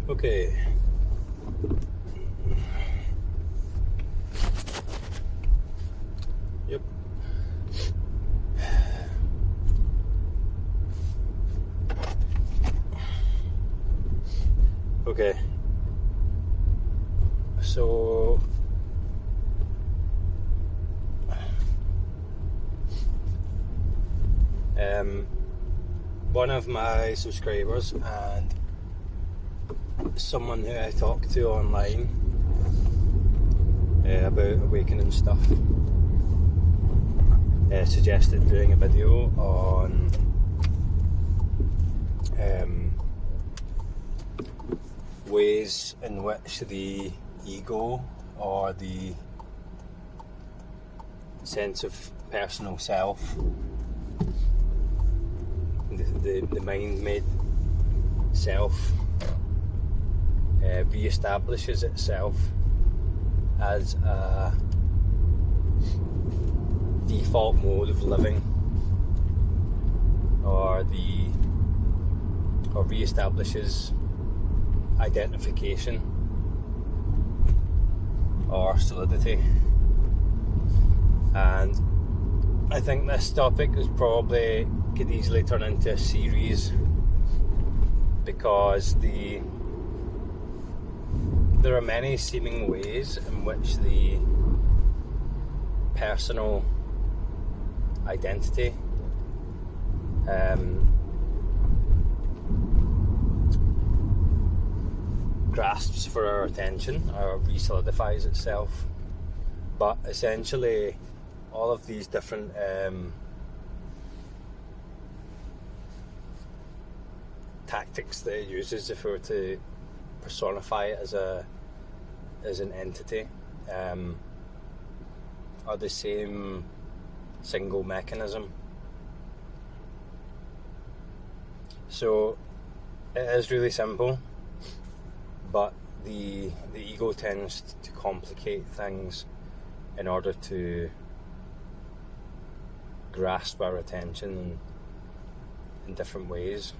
Okay. Yep. Okay. So one of my subscribers and someone who I talk to online about awakening stuff suggested doing a video on ways in which the ego or the sense of personal self, the mind-made self, re-establishes itself as a default mode of living, or re-establishes identification or solidity. And I think this topic could easily turn into a series, because there are many seeming ways in which the personal identity grasps for our attention or re-solidifies itself. But essentially all of these different tactics that it uses, if we were to personify it as an entity, are the same single mechanism. So it is really simple, but the ego tends to complicate things in order to grasp our attention in different ways.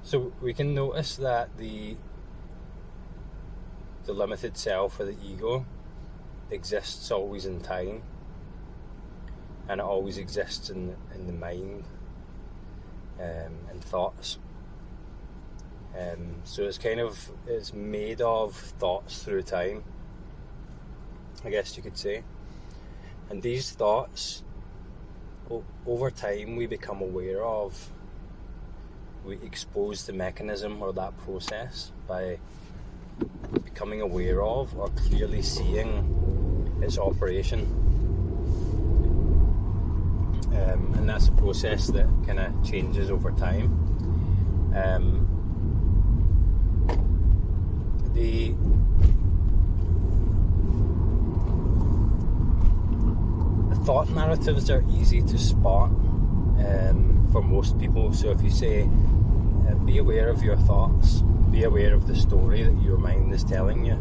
So we can notice that the limited self, or the ego, exists always in time, and it always exists in the mind and thoughts. So it's made of thoughts through time, I guess you could say. And these thoughts, over time, we become aware of. We expose the mechanism or that process by becoming aware of or clearly seeing its operation. And that's a process that kind of changes over time. The thought narratives are easy to spot for most people. So if you say, be aware of your thoughts, be aware of the story that your mind is telling you,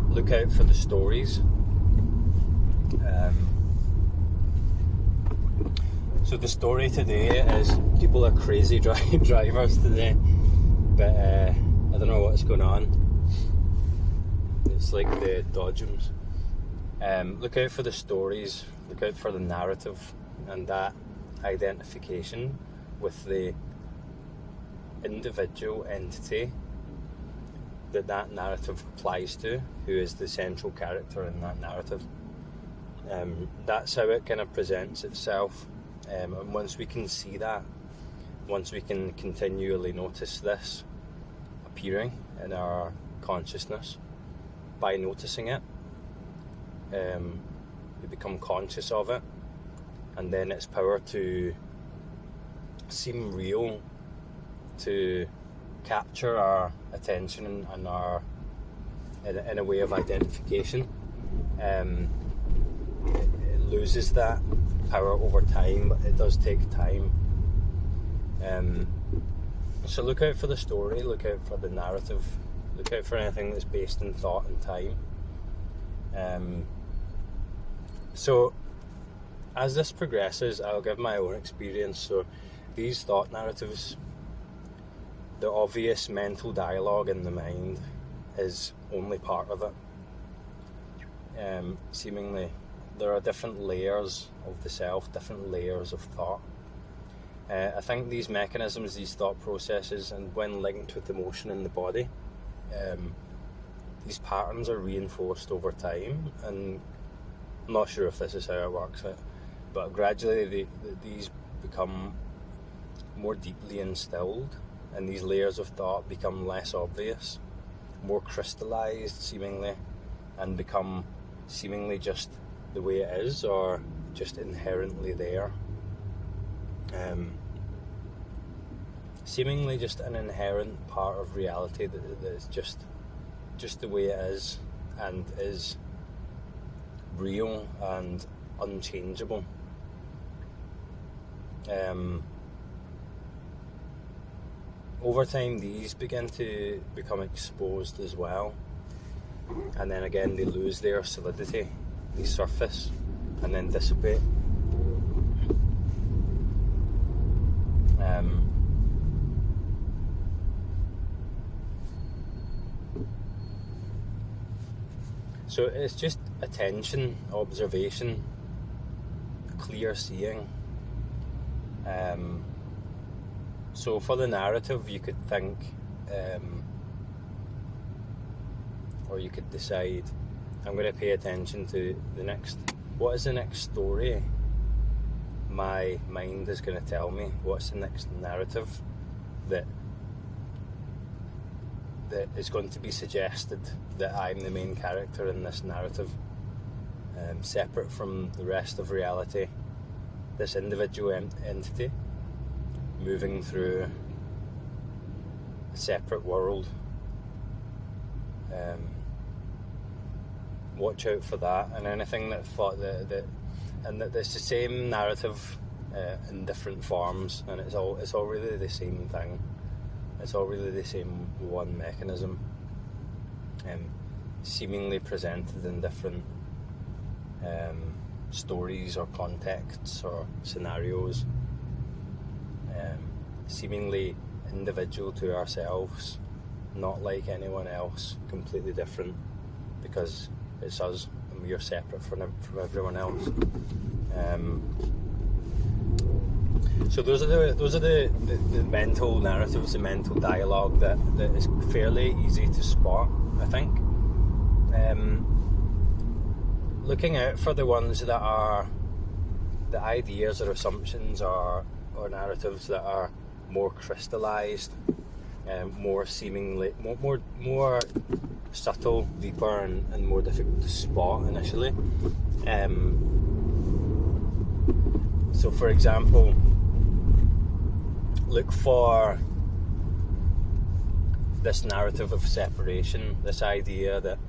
look out for the stories. So the story today is people are crazy drivers today, but I don't know what's going on. It's like the dodgems. Look out for the stories, look out for the narrative, and that identification with the individual entity that narrative applies to, who is the central character in that narrative. That's how it kind of presents itself. And once we can see that, once we can continually notice this appearing in our consciousness, by noticing it, we become conscious of it, and then its power to seem real, to capture our attention and our in a way of identification, it loses that power over time, but it does take time. So look out for the story, look out for the narrative, look out for anything that's based in thought and time. So as this progresses, I'll give my own experience. So these thought narratives the obvious mental dialogue in the mind is only part of it. Seemingly, there are different layers of the self, different layers of thought. I think these mechanisms, these thought processes, and when linked with emotion in the body, these patterns are reinforced over time. And I'm not sure if this is how it works, but gradually these become more deeply instilled, and these layers of thought become less obvious, more crystallized seemingly, and become seemingly just the way it is, or just inherently there. Seemingly just an inherent part of reality that is just the way it is, and is real and unchangeable. Over time, these begin to become exposed as well, and then again they lose their solidity, they surface and then dissipate. So it's just attention, observation, clear seeing. So for the narrative, you could think, or you could decide, I'm going to pay attention to what is the next story my mind is going to tell me? What's the next narrative that is going to be suggested that I'm the main character in this narrative, separate from the rest of reality, this individual entity moving through a separate world. Watch out for that, and anything that thought that it's the same narrative in different forms, and it's all really the same thing. It's all really the same one mechanism, seemingly presented in different stories or contexts or scenarios, seemingly individual to ourselves, not like anyone else, completely different, because it's us and we are separate from everyone else. So those are the mental narratives, the mental dialogue that is fairly easy to spot, I think. Looking out for the ones that are the ideas or assumptions or narratives that are more crystallized, more seemingly more subtle, deeper, and more difficult to spot initially. So for example, look for this narrative of separation, this idea that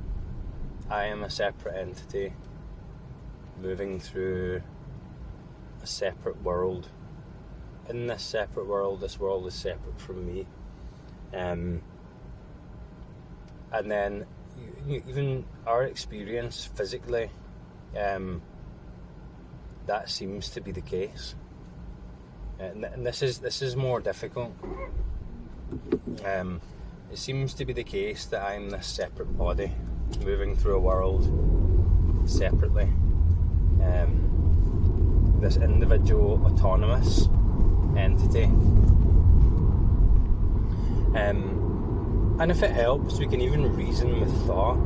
I am a separate entity moving through a separate world. In this separate world, this world is separate from me. And then even our experience physically, that seems to be the case. And this is more difficult. It seems to be the case that I'm this separate body moving through a world separately. This individual autonomous entity. And if it helps, we can even reason with thought,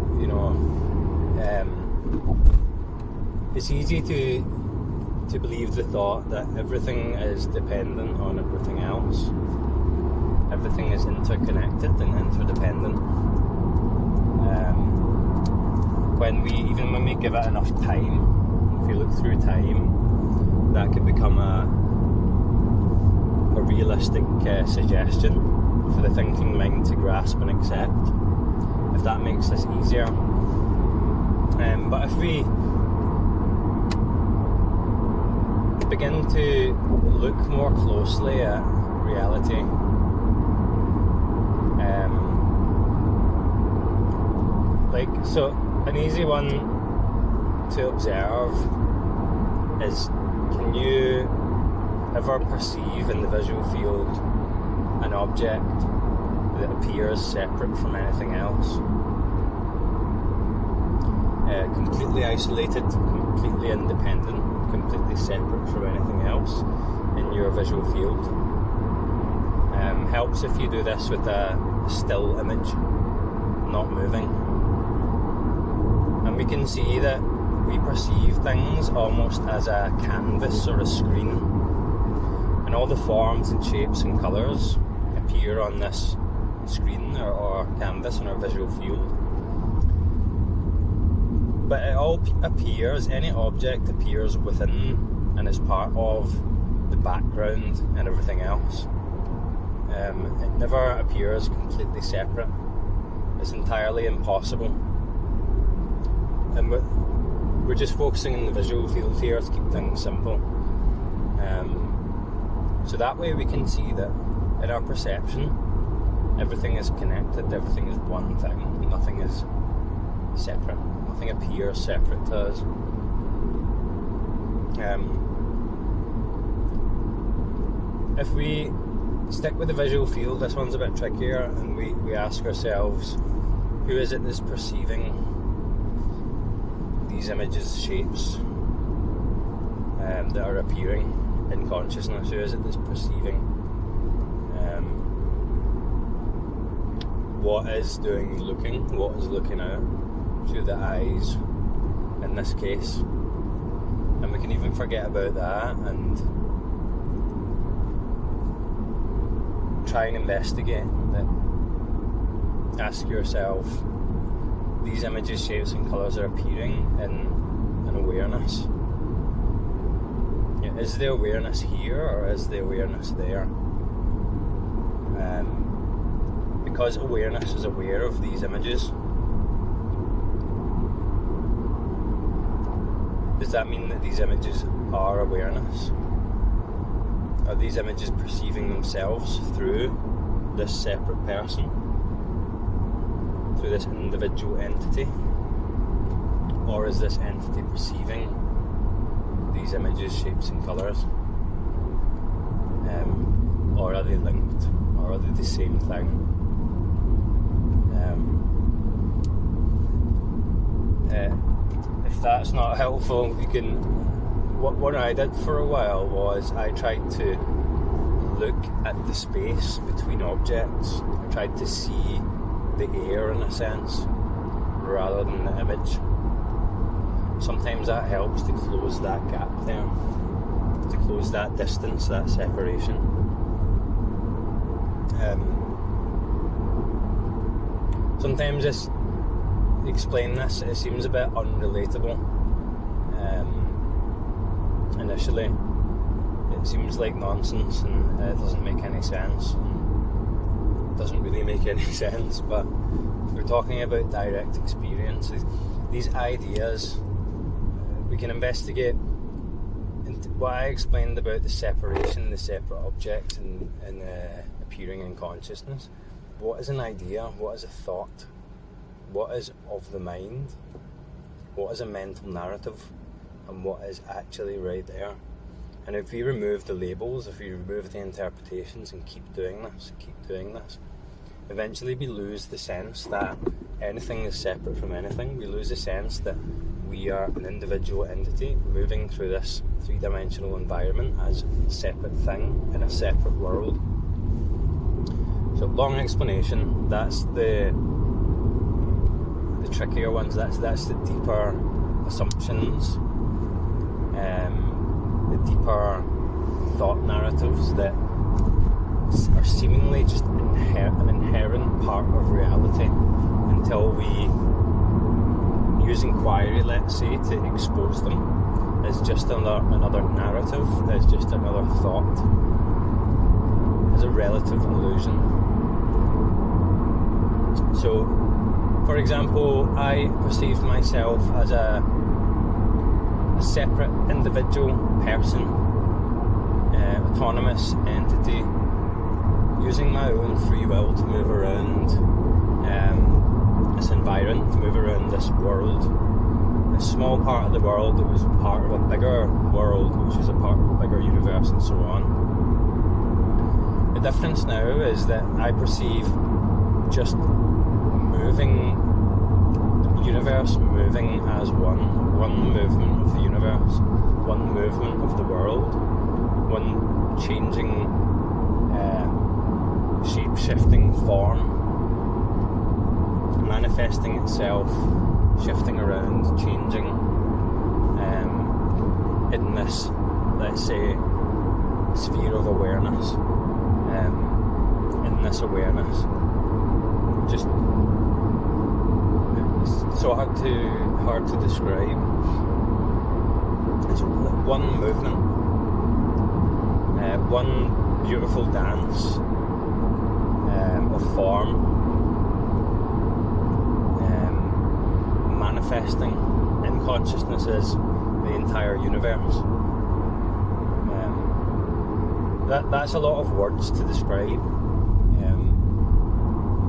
it's easy to believe the thought that everything is dependent on everything else. Everything is interconnected and interdependent. When we give it enough time, if you look through time, that could become a realistic suggestion for the thinking mind to grasp and accept, if that makes this easier. But if we begin to look more closely at reality, so an easy one to observe is, can you ever perceive in the visual field an object that appears separate from anything else. Completely isolated, completely independent, completely separate from anything else in your visual field. Helps if you do this with a still image, not moving. And we can see that we perceive things almost as a canvas or a screen, and all the forms and shapes and colours appear on this screen or canvas in our visual field. But it all appears, any object appears within and is part of the background and everything else. It never appears completely separate. It's entirely impossible. And we're just focusing on the visual field here to keep things simple. So that way we can see that in our perception, everything is connected, everything is one thing, nothing is separate, nothing appears separate to us. If we stick with the visual field, this one's a bit trickier, and we ask ourselves, who is it that's perceiving these images, shapes that are appearing in consciousness? Who is it that's perceiving? What is doing looking? What is looking out through the eyes in this case? And we can even forget about that and try and investigate that. Ask yourself, these images, shapes and colours are appearing in an awareness. Is the awareness here or is the awareness there? Because awareness is aware of these images, does that mean that these images are awareness? Are these images perceiving themselves through this separate person, through this individual entity? Or is this entity perceiving these images, shapes and colours? Or are they linked? Or are they the same thing? If that's not helpful, we can... What I did for a while was I tried to look at the space between objects. I tried to see the air in a sense, rather than the image. Sometimes that helps to close that gap there, to close that distance, that separation. Sometimes explain this, it seems a bit unrelatable. Initially, it seems like nonsense and it doesn't make any sense. It doesn't really make any sense, but we're talking about direct experiences. These ideas, we can investigate into what I explained about the separation, the separate objects and appearing in consciousness. What is an idea? What is a thought? What is of the mind? What is a mental narrative? And what is actually right there? And if we remove the labels, if we remove the interpretations and keep doing this, eventually we lose the sense that anything is separate from anything. We lose the sense that we are an individual entity moving through this three-dimensional environment as a separate thing in a separate world. So, long explanation, that's the trickier ones, that's the deeper assumptions, the deeper thought narratives that are seemingly just an inherent part of reality until we use inquiry, let's say, to expose them as just another narrative, as just another thought, as a relative illusion. So, for example, I perceived myself as a separate individual person, autonomous entity, using my own free will to move around this environment, to move around this world, a small part of the world that was part of a bigger world, which is a part of a bigger universe, and so on. The difference now is that I perceive just moving, the universe moving as one movement of the universe, one movement of the world, one changing, shape-shifting form, manifesting itself, shifting around, changing, in this, let's say, sphere of awareness, in this awareness. Just it's so hard to describe. It's one movement, one beautiful dance of form, manifesting in consciousness as the entire universe. That's a lot of words to describe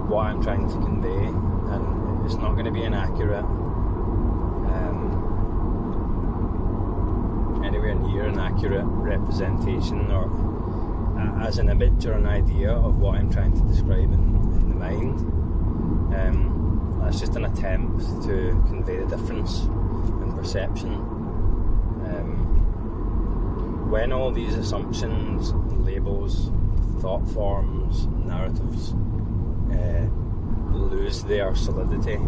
what I'm trying to convey, and it's not going to be an accurate, anywhere near an accurate representation or as an image or an idea of what I'm trying to describe in the mind. That's just an attempt to convey the difference in perception. When all these assumptions, labels, thought forms, narratives lose their solidity,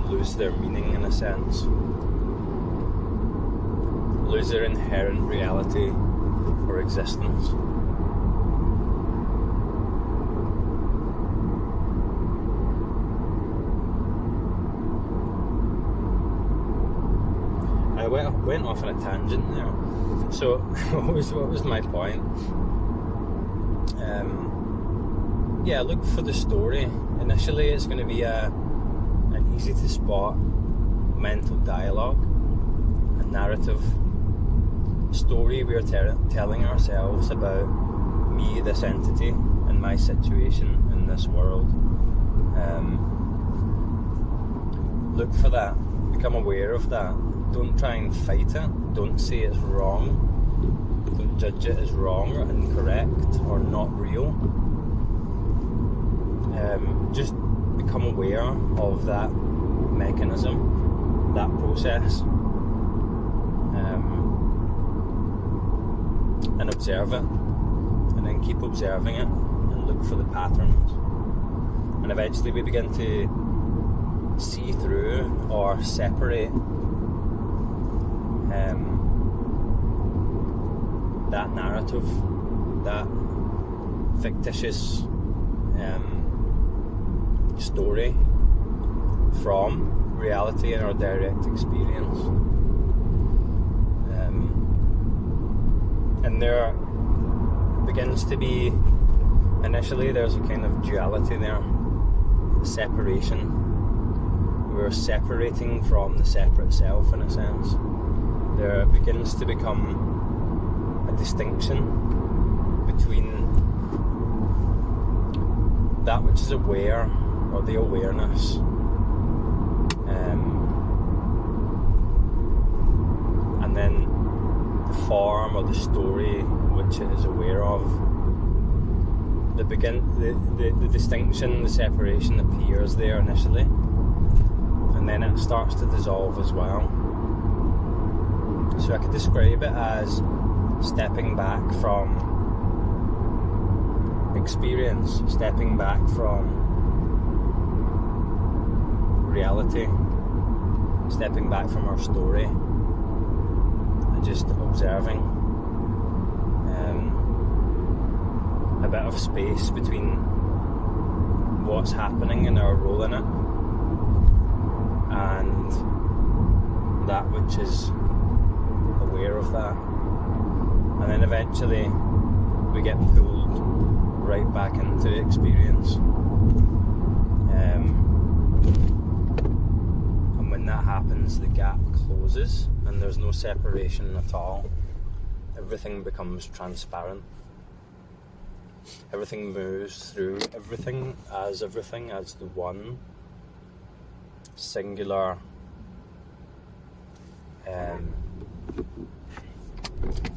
lose their meaning in a sense, lose their inherent reality or existence, I went off on a tangent there. So what was my point? Look for the story. Initially it's going to be an easy to spot mental dialogue, a narrative story we're telling ourselves about me, this entity, and my situation in this world. Look for that, become aware of that. Don't try and fight it. Don't say it's wrong. Don't judge it as wrong or incorrect or not real. Just become aware of that mechanism, that process, and observe it, and then keep observing it and look for the patterns. And eventually we begin to see through or separate that narrative, that fictitious story from reality and our direct experience. And there begins to be, initially there's a kind of duality there, separation. We're separating from the separate self in a sense. There begins to become a distinction between that which is aware, or the awareness, and then the form or the story which it is aware of. The distinction, the separation appears there initially, and then it starts to dissolve as well. So I could describe it as stepping back from experience, stepping back from reality, stepping back from our story, and just observing. A bit of space between what's happening and our role in it, and that which is aware of that. And then eventually we get pulled right back into experience. And when that happens, the gap closes and there's no separation at all. Everything becomes transparent. Everything moves through everything as the one singular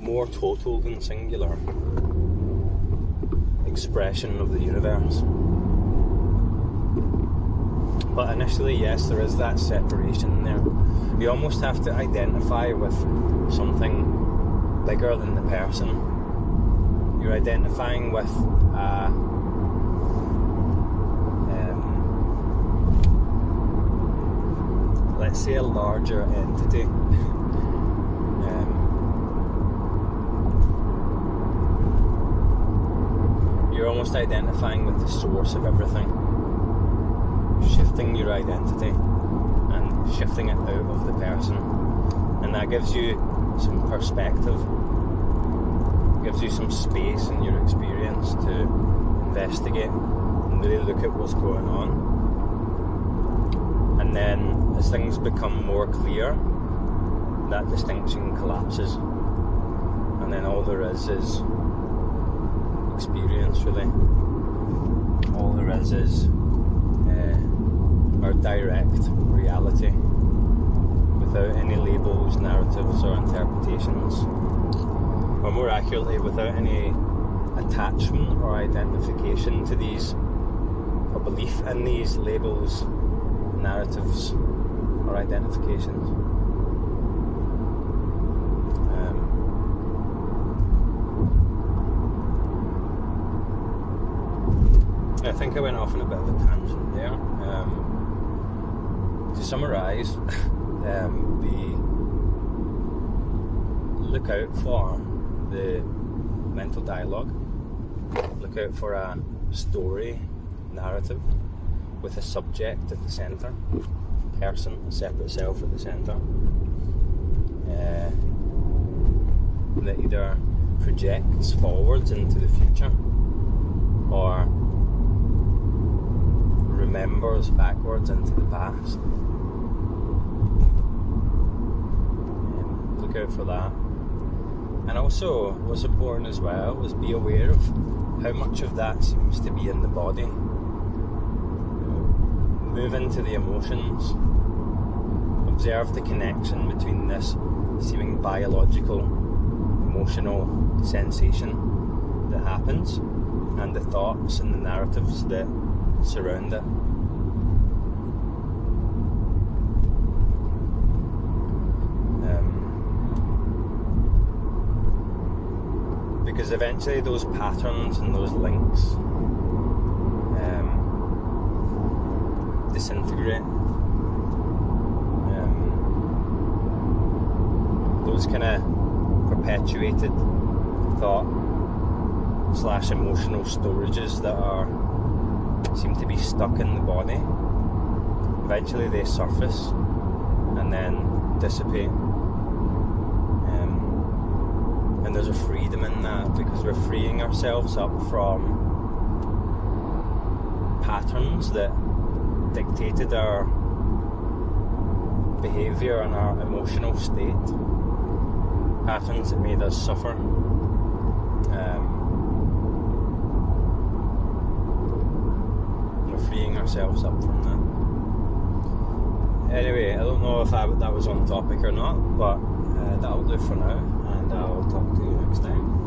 more total than singular expression of the universe. But initially, yes, there is that separation there. You almost have to identify with something bigger than the person. You're identifying with let's say a larger entity. You're almost identifying with the source of everything, shifting your identity and shifting it out of the person, and that gives you some perspective, gives you some space in your experience to investigate and really look at what's going on. And then as things become more clear, that distinction collapses, and then all there is experience, really. All there is our direct reality, without any labels, narratives or interpretations, or more accurately, without any attachment or identification to these, or belief in these labels, narratives or identifications. I think I went off on a bit of a tangent there. To summarise, look out for the mental dialogue. Look out for a story, narrative, with a subject at the centre, person, a separate self at the centre, that either projects forwards into the future or remembers backwards into the past. Look out for that. And also, what's important as well is be aware of how much of that seems to be in the body. Move into the emotions. Observe the connection between this seeming biological, emotional sensation that happens and the thoughts and the narratives that surround it. Because eventually those patterns and those links disintegrate. Those kind of perpetuated thought / emotional storages that seem to be stuck in the body, eventually they surface and then dissipate. And there's a freedom in that, because we're freeing ourselves up from patterns that dictated our behaviour and our emotional state, patterns that made us suffer. We're freeing ourselves up from that. Anyway, I don't know if that was on topic or not, but that'll do for now, and I'll talk to you next time.